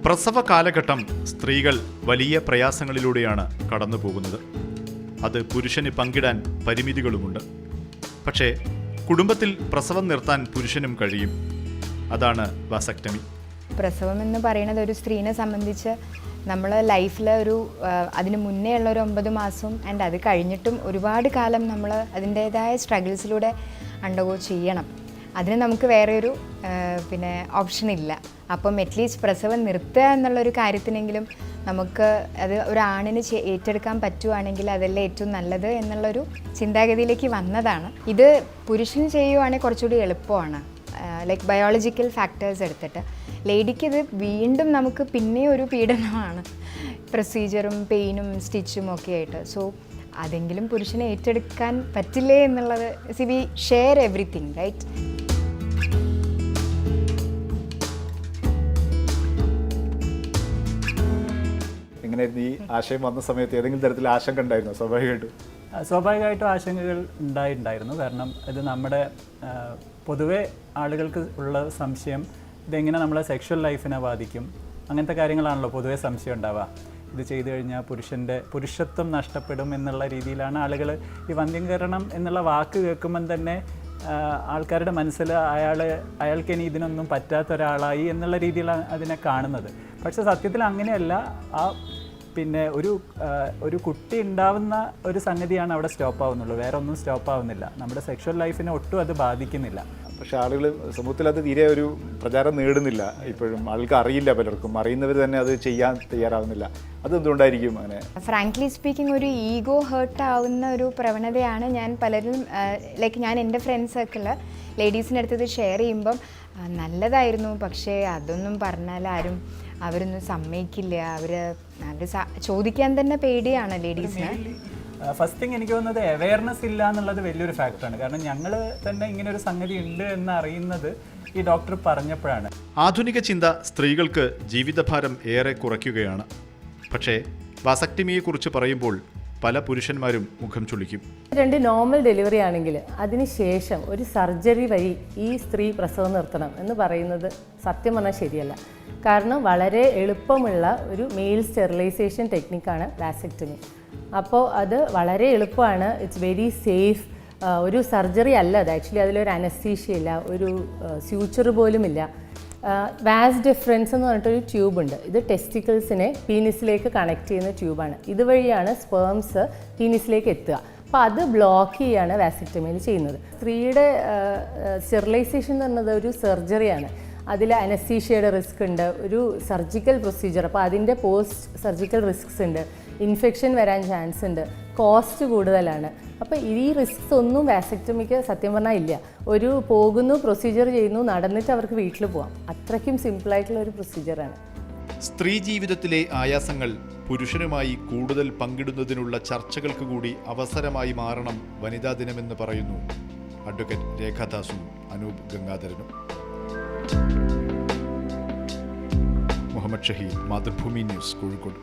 പ്രസവ കാലഘട്ടം സ്ത്രീകൾ വലിയ പ്രയാസങ്ങളിലൂടെയാണ് കടന്നു പോകുന്നത്. അത് പുരുഷന് പങ്കിടാൻ പരിമിതികളുമുണ്ട്. പക്ഷേ കുടുംബത്തിൽ പ്രസവം നിർത്താൻ പുരുഷനും കഴിയും. അതാണ് വാസക്ടമി. പ്രസവം എന്ന് പറയുന്നത് ഒരു സ്ത്രീനെ സംബന്ധിച്ച് നമ്മൾ ലൈഫിൽ അതിന് മുന്നേ ഉള്ള ഒരു 9 മാസവും ആൻഡ് അത് കഴിഞ്ഞിട്ടും ഒരുപാട് കാലം നമ്മൾ അതിൻ്റേതായ സ്ട്രഗിൾസിലൂടെ അണ്ടർഗോ ചെയ്യണം. അതിന് നമുക്ക് വേറെ ഒരു ഓപ്ഷൻ ഇല്ല. അപ്പം അറ്റ്ലീസ്റ്റ് പ്രസവം നിർത്തുക എന്നുള്ളൊരു കാര്യത്തിനെങ്കിലും നമുക്ക് അത് ഒരു ആണിന് ഏറ്റെടുക്കാൻ പറ്റുവാണെങ്കിൽ അതല്ലേ ഏറ്റവും നല്ലത് എന്നുള്ളൊരു ചിന്താഗതിയിലേക്ക് വന്നതാണ്. ഇത് പുരുഷന് ചെയ്യുവാണെങ്കിൽ കുറച്ചുകൂടി എളുപ്പമാണ്. ലൈക്ക് ബയോളജിക്കൽ ഫാക്ടേഴ്സ് എടുത്തിട്ട് ലേഡിക്ക് ഇത് വീണ്ടും നമുക്ക് പിന്നെ ഒരു പീഡനമാണ്, പ്രൊസീജിയറും പെയിനും സ്റ്റിച്ചും ഒക്കെ ആയിട്ട്. സോ അതെങ്കിലും പുരുഷനെ ഏറ്റെടുക്കാൻ പറ്റില്ലേ എന്നുള്ളത്, വി ഷെയർ എവറിത്തിങ്, റൈറ്റ്? എങ്ങനെയായിരുന്നു ഈ ആശയം വന്ന സമയത്ത്? ഏതെങ്കിലും തരത്തിൽ ആശങ്ക ഉണ്ടായിരുന്നോ? സ്വാഭാവികമായിട്ടും ആശങ്കകൾ ഉണ്ടായിരുന്നു. കാരണം ഇത് നമ്മുടെ പൊതുവെ ആളുകൾക്ക് ഉള്ള സംശയം, ഇതെങ്ങനെ നമ്മളെ സെക്ഷൽ ലൈഫിനെ ബാധിക്കും, അങ്ങനത്തെ കാര്യങ്ങളാണല്ലോ പൊതുവെ സംശയം ഉണ്ടാവുക. ഇത് ചെയ്തു കഴിഞ്ഞാൽ പുരുഷത്വം നഷ്ടപ്പെടും എന്നുള്ള രീതിയിലാണ് ആളുകൾ ഈ വന്ധ്യംകരണം എന്നുള്ള വാക്ക് കേൾക്കുമ്പം തന്നെ ആൾക്കാരുടെ മനസ്സിൽ അയാൾക്ക് ഇനി ഇതിനൊന്നും പറ്റാത്ത ഒരാളായി എന്നുള്ള രീതിയിലാണ് അതിനെ കാണുന്നത്. പക്ഷേ സത്യത്തിൽ അങ്ങനെയല്ല. ഒരു കുട്ടി ഉണ്ടാവുന്ന ഒരു സംഗതിയാണ് അവിടെ സ്റ്റോപ്പ് ആവുന്നുള്ളൂ, വേറെ ഒന്നും സ്റ്റോപ്പ് ആവുന്നില്ല. നമ്മുടെ സെക്ഷൽ ലൈഫിനെ ഒട്ടും അത് ബാധിക്കുന്നില്ല. പക്ഷേ ആളുകൾ സമൂഹത്തിൽ അത് തീരെ ഒരു പ്രചാരം നേടുന്നില്ല. ഇപ്പോഴും ആൾക്ക് അറിയില്ല, പലർക്കും അറിയുന്നവർ തന്നെ അത് ചെയ്യാൻ തയ്യാറാവുന്നില്ല. അതെന്തുകൊണ്ടായിരിക്കും അങ്ങനെ? ഫ്രാങ്ക്ലി സ്പീക്കിംഗ്, ഒരു ഈഗോ ഹേർട്ട് ആവുന്ന ഒരു പ്രവണതയാണ് ഞാൻ എൻ്റെ ഫ്രണ്ട് സർക്കിളിൽ ലേഡീസിൻ്റെ അടുത്ത് ഇത് ഷെയർ ചെയ്യുമ്പം നല്ലതായിരുന്നു, പക്ഷേ അതൊന്നും പറഞ്ഞാൽ അവരൊന്നും സമ്മതിക്കില്ല, അവർ ചോദിക്കാൻ തന്നെ പേടിയാണ് ലേഡീസിന്. ഫസ്റ്റ് തിങ് എനിക്ക് തോന്നുന്നത് അവയർനെസ് ഇല്ല എന്നുള്ളത് വലിയൊരു ഫാക്ടറാണ്. കാരണം ഞങ്ങൾ തന്നെ ഇങ്ങനെ ഒരു സംഗതി ഉണ്ട് എന്ന് അറിയുന്നത് ഈ ഡോക്ടർ പറഞ്ഞപ്പോഴാണ്. ആധുനിക ചിന്ത സ്ത്രീകൾക്ക് ജീവിതഭാരം ഏറെ കുറയ്ക്കുകയാണ്. പക്ഷേ വാസക്ടമിയെക്കുറിച്ച് പറയുമ്പോൾ പല പുരുഷന്മാരും മുഖം ചുളിക്കും. 2 നോർമൽ ഡെലിവറി ആണെങ്കിൽ അതിനുശേഷം ഒരു സർജറി വഴി ഈ സ്ത്രീ പ്രസവം നിർത്തണം എന്ന് പറയുന്നത് സത്യം പറഞ്ഞാൽ ശരിയല്ല. കാരണം വളരെ എളുപ്പമുള്ള ഒരു മെയിൽ സ്റ്റെറിലൈസേഷൻ ടെക്നിക്കാണ് വാസക്ടമി. അപ്പോൾ അത് വളരെ എളുപ്പമാണ്, ഇറ്റ്സ് വെരി സേഫ്. ഒരു സർജറി അല്ല അത്. ആക്ച്വലി അതിലൊരു അനസ്തീഷ്യ ഇല്ല, ഒരു സ്യൂച്ചർ പോലും ഇല്ല. വാസ് ഡിഫറൻസ് എന്ന് പറഞ്ഞിട്ടൊരു ട്യൂബുണ്ട്. ഇത് ടെസ്റ്റിക്കിൾസിനെ പീനിസിലേക്ക് കണക്ട് ചെയ്യുന്ന ട്യൂബാണ്. ഇതുവഴിയാണ് സ്പേംസ് പീനിസിലേക്ക് എത്തുക. അപ്പോൾ അത് ബ്ലോക്ക് ചെയ്യാണ് വാസക്ടമിയിൽ ചെയ്യുന്നത്. സ്ത്രീയുടെ സ്റ്റെറിലൈസേഷൻ എന്ന് പറയുന്നത് ഒരു സർജറിയാണ്. അതിൽ അനസ്തീഷ്യയുടെ റിസ്ക് ഉണ്ട്, ഒരു സർജിക്കൽ പ്രൊസീജിയർ. അപ്പോൾ അതിൻ്റെ പോസ്റ്റ് സർജിക്കൽ റിസ്ക്സ് ഉണ്ട്, ഇൻഫെക്ഷൻ വരാൻ ചാൻസ് ഉണ്ട്, കോസ്റ്റ് കൂടുതലാണ്. അപ്പോൾ ഈ റിസ്ക്സ് ഒന്നും വാസക്ടമിക്ക് സത്യം പറഞ്ഞാൽ ഇല്ല. പോകുന്നു, പ്രൊസീജിയർ ചെയ്യുന്നു, നടന്നിട്ട് അവർക്ക് വീട്ടിൽ പോകാം. അത്രയ്ക്കും സിമ്പിളായിട്ടുള്ള ഒരു പ്രൊസീജിയറാണ്. സ്ത്രീ ജീവിതത്തിലെ ആയാസങ്ങൾ പുരുഷനുമായി കൂടുതൽ പങ്കിടുന്നതിനുള്ള ചർച്ചകൾക്ക് കൂടി അവസരമായി മാറണം വനിതാ ദിനമെന്ന് പറയുന്നു അഡ്വക്കേറ്റ് രേഖാദാസും അനൂപ് ഗംഗാധരനും. മുഹമ്മദ് ഷഹീദ്, മാതൃഭൂമി ന്യൂസ്, കോഴിക്കോട്.